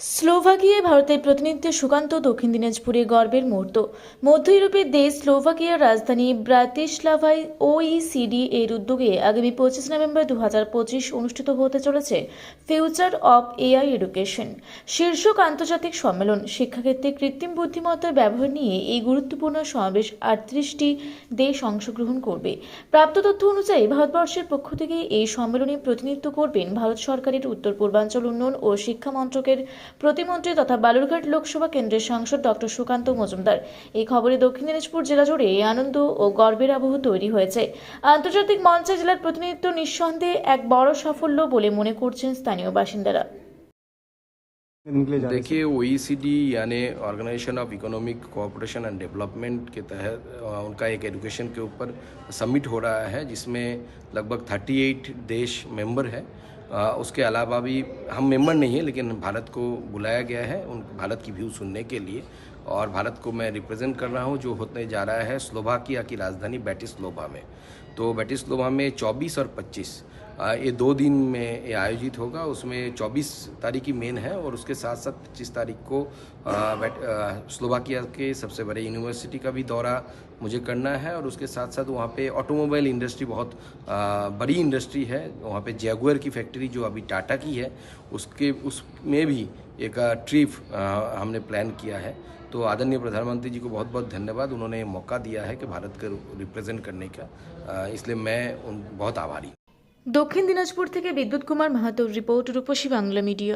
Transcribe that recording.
স্লোভাকিয়ায় ভারতের প্রতিনিধিত্বে সুকান্ত দক্ষিণ দিনাজপুরে গর্বের মুহূর্ত। মধ্য ইউরোপের দেশ স্লোভাকিয়ার রাজধানী ব্রাতিস্লাভায় ওইসিডি এর উদ্যোগে আগামী 25 নভেম্বর 2025 অনুষ্ঠিত হতে চলেছে ফিউচার অব এআই এডুকেশন শীর্ষক আন্তর্জাতিক সম্মেলন। শিক্ষাক্ষেত্রে কৃত্রিম বুদ্ধিমত্তার ব্যবহার নিয়ে এই গুরুত্বপূর্ণ সমাবেশ 38টি দেশ অংশগ্রহণ করবে। প্রাপ্ত তথ্য অনুযায়ী ভারতবর্ষের পক্ষ থেকে এই সম্মেলনে প্রতিনিধিত্ব করবেন ভারত সরকারের উত্তর পূর্বাঞ্চল উন্নয়ন ও শিক্ষা মন্ত্রকের প্রতিমন্ত্রী তথা বালুরঘাট লোকসভা কেন্দ্রের সাংসদ ডক্টর সুকান্ত মজুমদার। এই খবরে দক্ষিণ দিনাজপুর জেলা জুড়ে আনন্দ ও গর্বের আবহ তৈরি হয়েছে। আন্তর্জাতিক মঞ্চে জেলার প্রতিনিধিত্ব নিঃসন্দেহে এক বড় সাফল্য বলে মনে করছেন স্থানীয় বাসিন্দারা। देखिए ओईसीडी यानी organisation of economic cooperation and development के तहत उनका एक एजुकेशन के ऊपर समिट हो रहा है जिसमें लगभग 38 देश मेंबर है। उसके अलावा भी हम मेंबर नहीं है लेकिन भारत को बुलाया गया है उन भारत की व्यू सुनने के लिए। और भारत को मैं रिप्रेजेंट कर रहा हूँ जो होने जा रहा है स्लोवाकिया की राजधानी ब्रैटिस्लावा में। तो ब्रैटिस्लावा में 24 और 25 ये 2 दिन में ये आयोजित होगा। उसमें 24 तारीख की मेन है और उसके साथ साथ 25 तारीख को स्लोवाकिया के सबसे बड़े यूनिवर्सिटी का भी दौरा मुझे करना है। और उसके साथ साथ वहाँ पे ऑटोमोबाइल इंडस्ट्री बहुत बड़ी इंडस्ट्री है। वहाँ पे जैगुआर की फैक्ट्री जो अभी टाटा की है उसमें भी एक ट्रिप हमने प्लान किया है। तो आदरणीय प्रधानमंत्री जी को बहुत बहुत धन्यवाद, उन्होंने मौका दिया है कि भारत को रिप्रेजेंट करने का, इसलिए मैं बहुत आभारी। দক্ষিণ দিনাজপুর থেকে বিদ্যুৎ কুমার মাহাতোর রিপোর্ট, রূপসী বাংলা মিডিয়া।